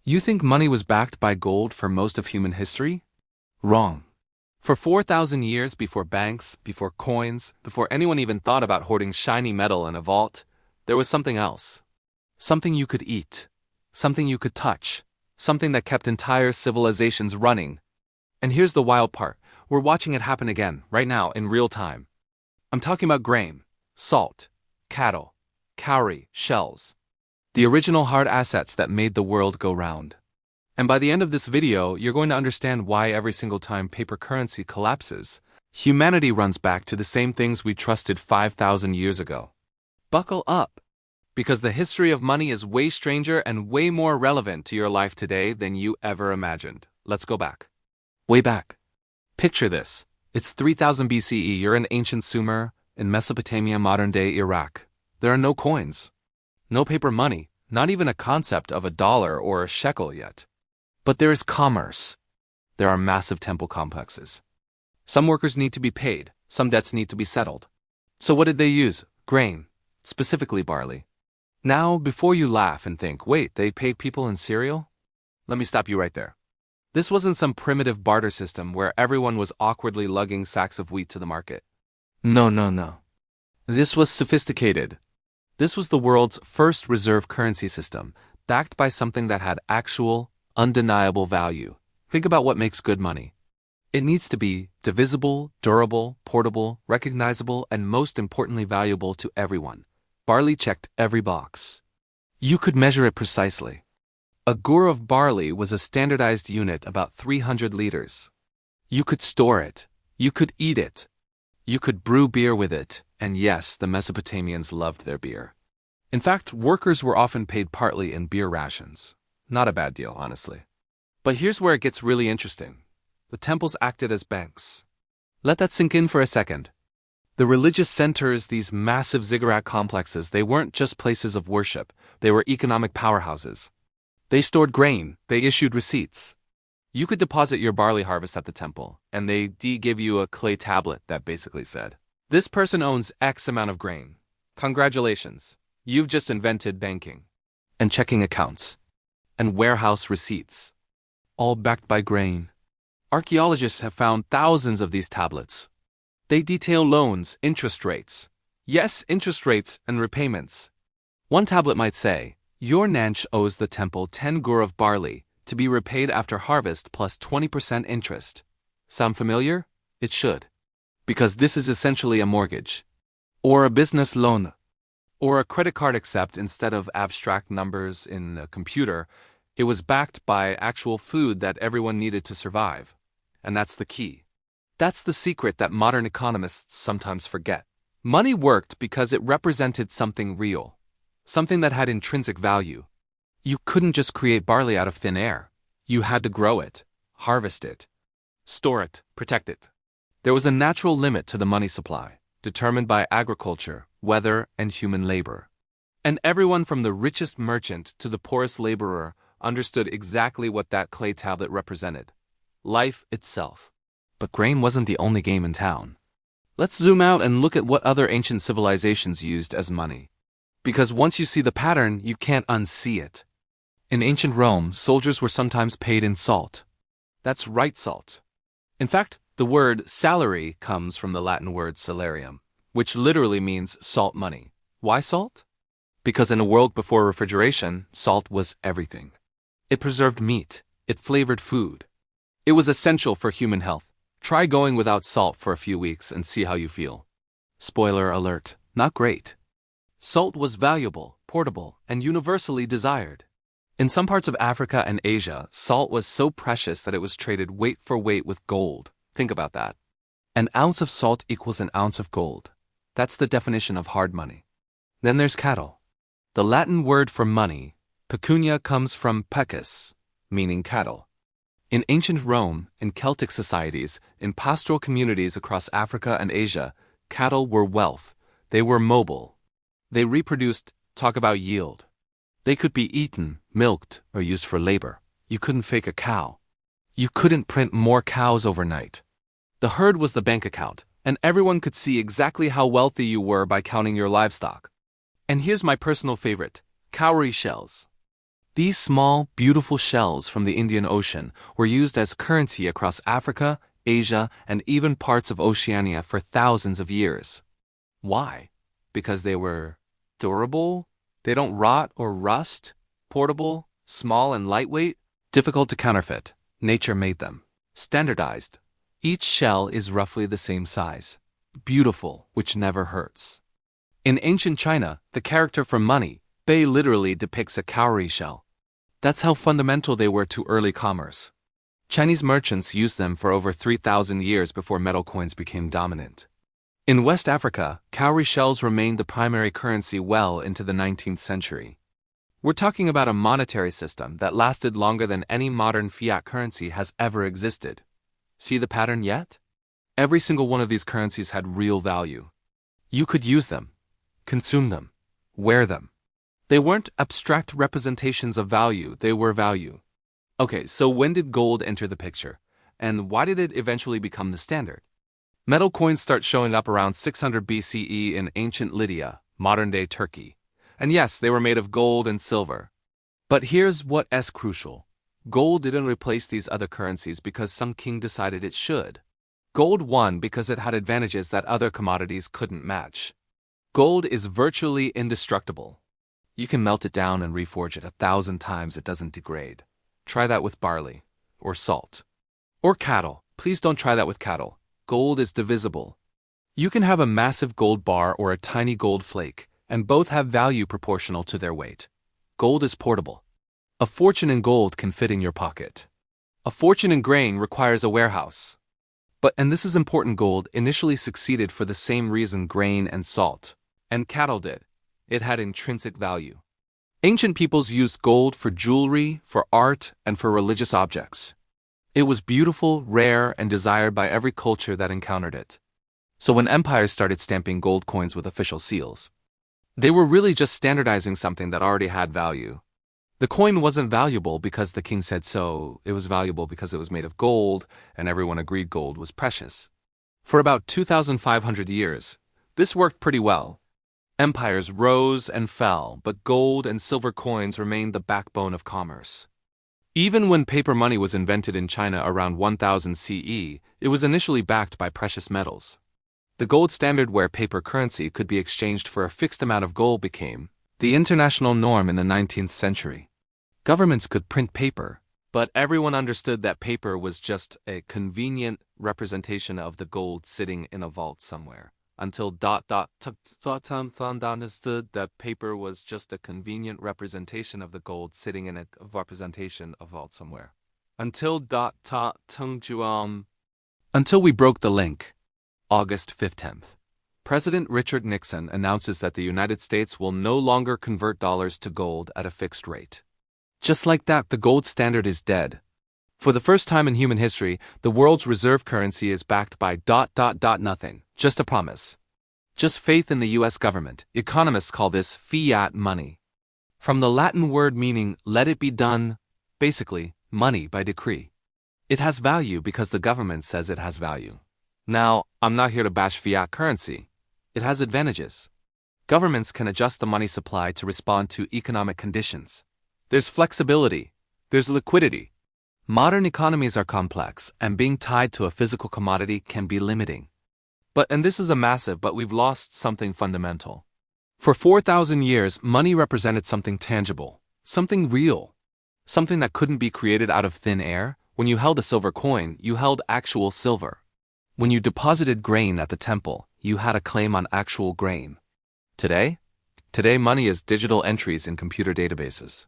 You think money was backed by gold for most of human history? Wrong. For 4,000 years before banks, before coins, before anyone even thought about hoarding shiny metal in a vault, there was something else. Something you could eat. Something you could touch. Something that kept entire civilizations running. And here's the wild part. We're watching it happen again, right now, in real time. I'm talking about grain, salt, cattle, cowrie, shells. The original hard assets that made the world go round. And by the end of this video, you're going to understand why every single time paper currency collapses, humanity runs back to the same things we trusted 5,000 years ago. Buckle up, because the history of money is way stranger and way more relevant to your life today than you ever imagined. Let's go back. Way back. Picture this. It's 3000 BCE, you're in ancient Sumer, in Mesopotamia, modern-day Iraq. There are no coins. No paper money, not even a concept of a dollar or a shekel yet. But there is commerce. There are massive temple complexes. Some workers need to be paid, some debts need to be settled. So what did they use? Grain, specifically barley. Now, before you laugh and think, wait, they pay people in cereal? Let me stop you right there. This wasn't some primitive barter system where everyone was awkwardly lugging sacks of wheat to the market. No. This was sophisticated. This was the world's first reserve currency system, backed by something that had actual, undeniable value. Think about what makes good money. It needs to be divisible, durable, portable, recognizable, and most importantly valuable to everyone. Barley checked every box. You could measure it precisely. A gur of barley was a standardized unit about 300 liters. You could store it. You could eat it. You could brew beer with it, and yes, the Mesopotamians loved their beer. In fact, workers were often paid partly in beer rations. Not a bad deal, honestly. But here's where it gets really interesting. The temples acted as banks. Let that sink in for a second. The religious centers, these massive ziggurat complexes, they weren't just places of worship, they were economic powerhouses. They stored grain, they issued receipts. You could deposit your barley harvest at the temple, and they'd give you a clay tablet that basically said, "This person owns X amount of grain. Congratulations, you've just invented banking." And checking accounts. And warehouse receipts. All backed by grain. Archaeologists have found thousands of these tablets. They detail loans, interest rates. Yes, interest rates and repayments. One tablet might say, "Your Nanch owes the temple 10 gur of barley, to be repaid after harvest plus 20% interest." Sound familiar? It should. Because this is essentially a mortgage. Or a business loan. Or a credit card, except instead of abstract numbers in a computer, it was backed by actual food that everyone needed to survive. And that's the key. That's the secret that modern economists sometimes forget. Money worked because it represented something real. Something that had intrinsic value. You couldn't just create barley out of thin air. You had to grow it, harvest it, store it, protect it. There was a natural limit to the money supply, determined by agriculture, weather, and human labor. And everyone from the richest merchant to the poorest laborer understood exactly what that clay tablet represented. Life itself. But grain wasn't the only game in town. Let's zoom out and look at what other ancient civilizations used as money. Because once you see the pattern, you can't unsee it. In ancient Rome, soldiers were sometimes paid in salt. That's right, salt. In fact, the word salary comes from the Latin word salarium, which literally means salt money. Why salt? Because in a world before refrigeration, salt was everything. It preserved meat. It flavored food. It was essential for human health. Try going without salt for a few weeks and see how you feel. Spoiler alert, not great. Salt was valuable, portable, and universally desired. In some parts of Africa and Asia, salt was so precious that it was traded weight for weight with gold. Think about that. An ounce of salt equals an ounce of gold. That's the definition of hard money. Then there's cattle. The Latin word for money, pecunia, comes from pecus, meaning cattle. In ancient Rome, in Celtic societies, in pastoral communities across Africa and Asia, cattle were wealth. They were mobile. They reproduced, talk about yield. They could be eaten, milked, or used for labor. You couldn't fake a cow. You couldn't print more cows overnight. The herd was the bank account, and everyone could see exactly how wealthy you were by counting your livestock. And here's my personal favorite, cowrie shells. These small, beautiful shells from the Indian Ocean were used as currency across Africa, Asia, and even parts of Oceania for thousands of years. Why? Because they were durable? They don't rot or rust? Portable? Small and lightweight? Difficult to counterfeit. Nature made them. Standardized. Each shell is roughly the same size. Beautiful, which never hurts. In ancient China, the character for money, bei, literally depicts a cowrie shell. That's how fundamental they were to early commerce. Chinese merchants used them for over 3,000 years before metal coins became dominant. In West Africa, cowrie shells remained the primary currency well into the 19th century. We're talking about a monetary system that lasted longer than any modern fiat currency has ever existed. See the pattern yet? Every single one of these currencies had real value. You could use them, consume them, wear them. They weren't abstract representations of value, they were value. Okay, so when did gold enter the picture? And why did it eventually become the standard? Metal coins start showing up around 600 BCE in ancient Lydia, modern-day Turkey. And yes, they were made of gold and silver. But here's what is crucial. Gold didn't replace these other currencies because some king decided it should. Gold won because it had advantages that other commodities couldn't match. Gold is virtually indestructible. You can melt it down and reforge it 1,000 times, it doesn't degrade. Try that with barley, or salt. Or cattle. Please don't try that with cattle. Gold is divisible. You can have a massive gold bar or a tiny gold flake, and both have value proportional to their weight. Gold is portable. A fortune in gold can fit in your pocket. A fortune in grain requires a warehouse. But, and this is important, gold initially succeeded for the same reason grain and salt, and cattle did. It had intrinsic value. Ancient peoples used gold for jewelry, for art, and for religious objects. It was beautiful, rare, and desired by every culture that encountered it. So when empires started stamping gold coins with official seals, they were really just standardizing something that already had value. The coin wasn't valuable because the king said so, it was valuable because it was made of gold, and everyone agreed gold was precious. For about 2,500 years, this worked pretty well. Empires rose and fell, but gold and silver coins remained the backbone of commerce. Even when paper money was invented in China around 1000 CE, it was initially backed by precious metals. The gold standard where paper currency could be exchanged for a fixed amount of gold became the international norm in the 19th century. Governments could print paper, but everyone understood that paper was just a convenient representation of the gold sitting in a vault somewhere. Until understood that paper was just a convenient representation of the gold sitting in a representation of vault somewhere. Until we broke the link. August 15th. President Richard Nixon announces that the United States will no longer convert dollars to gold at a fixed rate. Just like that, the gold standard is dead. For the first time in human history, the world's reserve currency is backed by nothing, just a promise. Just faith in the US government. Economists call this fiat money. From the Latin word meaning let it be done, basically, money by decree. It has value because the government says it has value. Now, I'm not here to bash fiat currency. It has advantages. Governments can adjust the money supply to respond to economic conditions. There's flexibility. There's liquidity. Modern economies are complex, and being tied to a physical commodity can be limiting. And this is a massive, but we've lost something fundamental. For 4,000 years, money represented something tangible, something real, something that couldn't be created out of thin air. When you held a silver coin, you held actual silver. When you deposited grain at the temple, you had a claim on actual grain. Today money is digital entries in computer databases.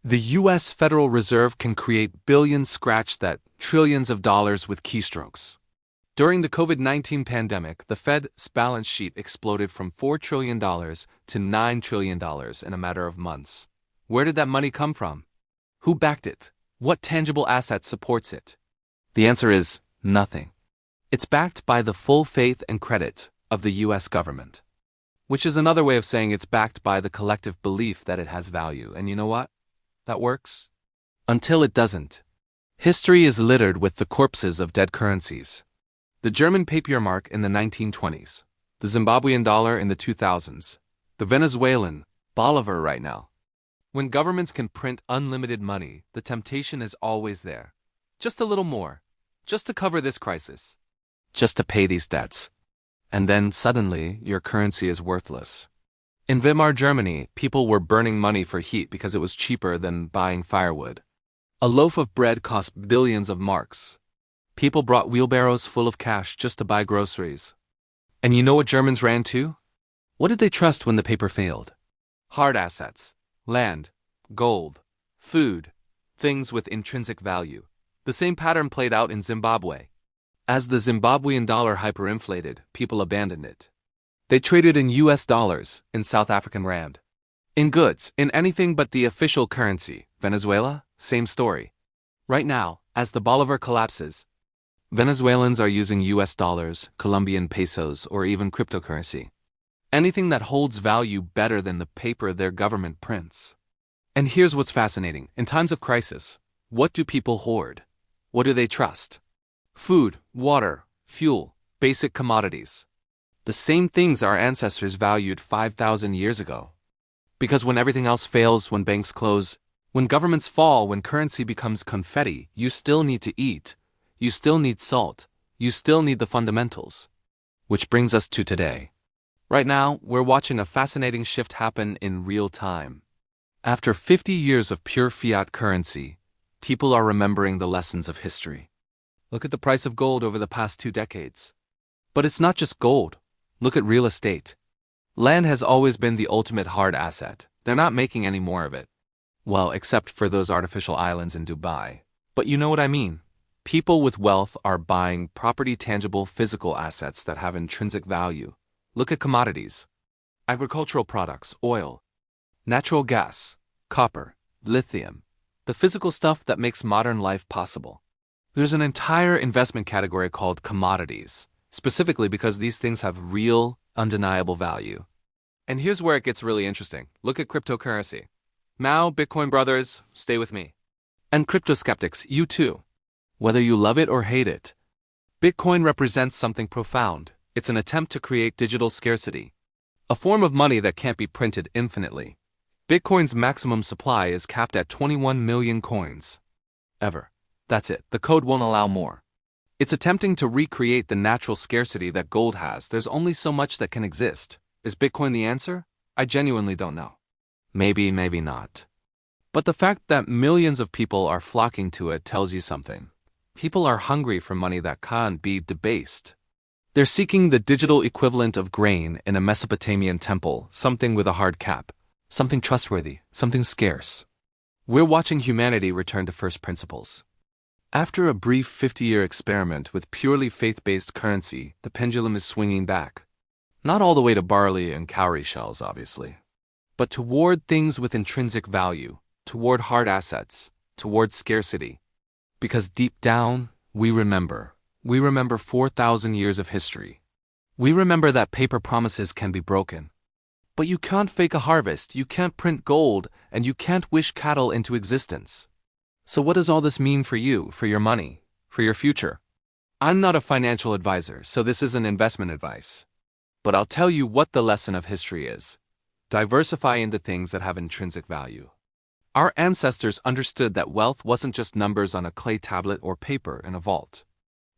The US Federal Reserve can create billions scratch that trillions of dollars with keystrokes. During the COVID-19 pandemic, the Fed's balance sheet exploded from $4 trillion to $9 trillion in a matter of months. Where did that money come from? Who backed it? What tangible asset supports it? The answer is nothing. It's backed by the full faith and credit of the US government. Which is another way of saying it's backed by the collective belief that it has value. And you know what? That works. Until it doesn't. History is littered with the corpses of dead currencies. The German Papiermark in the 1920s, the Zimbabwean dollar in the 2000s, the Venezuelan Bolivar right now. When governments can print unlimited money, the temptation is always there. Just a little more. Just to cover this crisis. Just to pay these debts. And then suddenly, your currency is worthless. In Weimar Germany, people were burning money for heat because it was cheaper than buying firewood. A loaf of bread cost billions of marks. People brought wheelbarrows full of cash just to buy groceries. And you know what Germans ran to? What did they trust when the paper failed? Hard assets. Land. Gold. Food. Things with intrinsic value. The same pattern played out in Zimbabwe. As the Zimbabwean dollar hyperinflated, people abandoned it. They traded in US dollars, in South African rand. In goods, in anything but the official currency. Venezuela, same story. Right now, as the bolivar collapses, Venezuelans are using US dollars, Colombian pesos, or even cryptocurrency. Anything that holds value better than the paper their government prints. And here's what's fascinating. In times of crisis, what do people hoard? What do they trust? Food, water, fuel, basic commodities. The same things our ancestors valued 5,000 years ago. Because when everything else fails, when banks close, when governments fall, when currency becomes confetti, you still need to eat. You still need salt. You still need the fundamentals. Which brings us to today. Right now, we're watching a fascinating shift happen in real time. After 50 years of pure fiat currency, people are remembering the lessons of history. Look at the price of gold over the past 2 decades. But it's not just gold. Look at real estate. Land has always been the ultimate hard asset. They're not making any more of it. Well, except for those artificial islands in Dubai. But you know what I mean. People with wealth are buying property, tangible, physical assets that have intrinsic value. Look at commodities. Agricultural products, oil, natural gas, copper, lithium. The physical stuff that makes modern life possible. There's an entire investment category called commodities, specifically because these things have real, undeniable value. And here's where it gets really interesting. Look at cryptocurrency. Now, Bitcoin brothers, stay with me. And crypto skeptics, you too. Whether you love it or hate it, Bitcoin represents something profound. It's an attempt to create digital scarcity. A form of money that can't be printed infinitely. Bitcoin's maximum supply is capped at 21 million coins. Ever. That's it. The code won't allow more. It's attempting to recreate the natural scarcity that gold has. There's only so much that can exist. Is Bitcoin the answer? I genuinely don't know. Maybe, maybe not. But the fact that millions of people are flocking to it tells you something. People are hungry for money that can't be debased. They're seeking the digital equivalent of grain in a Mesopotamian temple, something with a hard cap, something trustworthy, something scarce. We're watching humanity return to first principles. After a brief 50-year experiment with purely faith-based currency, the pendulum is swinging back. Not all the way to barley and cowrie shells, obviously, but toward things with intrinsic value, toward hard assets, toward scarcity. Because deep down, we remember. We remember 4,000 years of history. We remember that paper promises can be broken. But you can't fake a harvest, you can't print gold, and you can't wish cattle into existence. So what does all this mean for you, for your money, for your future? I'm not a financial advisor, so this isn't investment advice. But I'll tell you what the lesson of history is. Diversify into things that have intrinsic value. Our ancestors understood that wealth wasn't just numbers on a clay tablet or paper in a vault.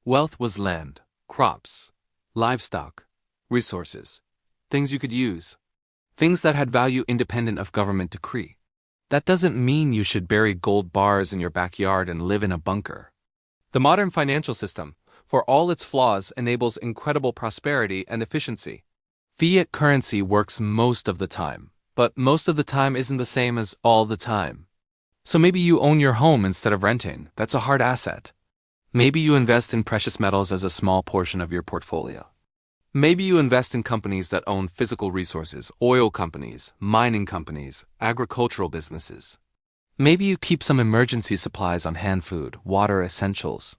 Wealth was land, crops, livestock, resources, things you could use, things that had value independent of government decree. That doesn't mean you should bury gold bars in your backyard and live in a bunker. The modern financial system, for all its flaws, enables incredible prosperity and efficiency. Fiat currency works most of the time, but most of the time isn't the same as all the time. So maybe you own your home instead of renting. That's a hard asset. Maybe you invest in precious metals as a small portion of your portfolio. Maybe you invest in companies that own physical resources, oil companies, mining companies, agricultural businesses. Maybe you keep some emergency supplies on hand: food, water, essentials.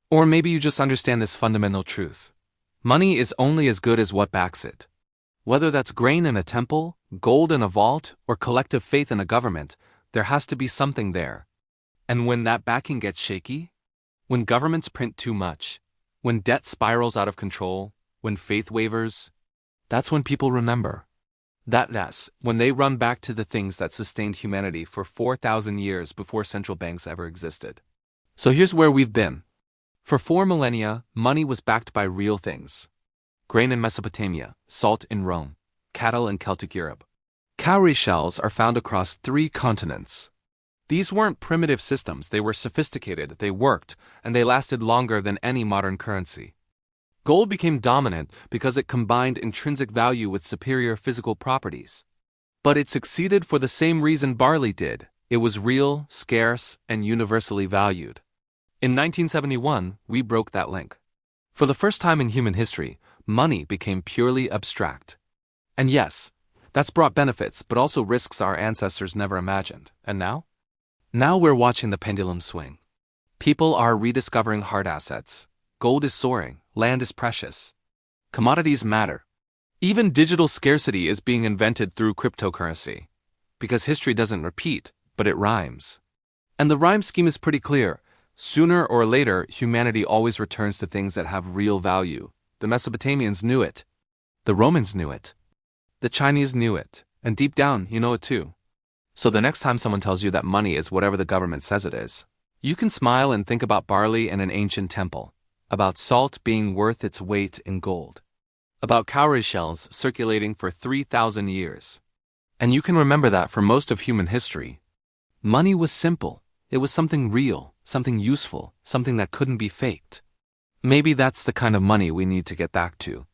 Or maybe you just understand this fundamental truth. Money is only as good as what backs it. Whether that's grain in a temple, gold in a vault, or collective faith in a government, there has to be something there. And when that backing gets shaky, when governments print too much, when debt spirals out of control, when faith wavers, that's when people remember. That's when they run back to the things that sustained humanity for 4,000 years before central banks ever existed. So here's where we've been. For 4 millennia, money was backed by real things. Grain in Mesopotamia, salt in Rome, cattle in Celtic Europe. Cowrie shells are found across 3 continents. These weren't primitive systems, they were sophisticated, they worked, and they lasted longer than any modern currency. Gold became dominant because it combined intrinsic value with superior physical properties. But it succeeded for the same reason barley did. It was real, scarce, and universally valued. In 1971, we broke that link. For the first time in human history, money became purely abstract. And yes, that's brought benefits, but also risks our ancestors never imagined. And now? Now we're watching the pendulum swing. People are rediscovering hard assets. Gold is soaring, land is precious. Commodities matter. Even digital scarcity is being invented through cryptocurrency. Because history doesn't repeat, but it rhymes. And the rhyme scheme is pretty clear. Sooner or later, humanity always returns to things that have real value. The Mesopotamians knew it. The Romans knew it. The Chinese knew it. And deep down, you know it too. So the next time someone tells you that money is whatever the government says it is, you can smile and think about barley and an ancient temple, about salt being worth its weight in gold, about cowrie shells circulating for 3,000 years. And you can remember that for most of human history, money was simple. It was something real, something useful, something that couldn't be faked. Maybe that's the kind of money we need to get back to.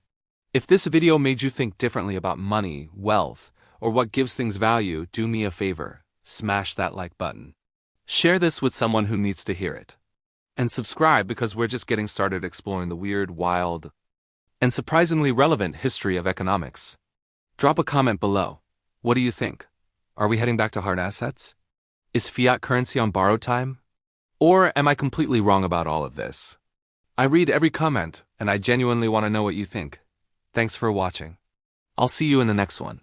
If this video made you think differently about money, wealth, or what gives things value, do me a favor, smash that like button. Share this with someone who needs to hear it. And subscribe because we're just getting started exploring the weird, wild, and surprisingly relevant history of economics. Drop a comment below. What do you think? Are we heading back to hard assets? Is fiat currency on borrowed time? Or am I completely wrong about all of this? I read every comment, and I genuinely want to know what you think. Thanks for watching. I'll see you in the next one.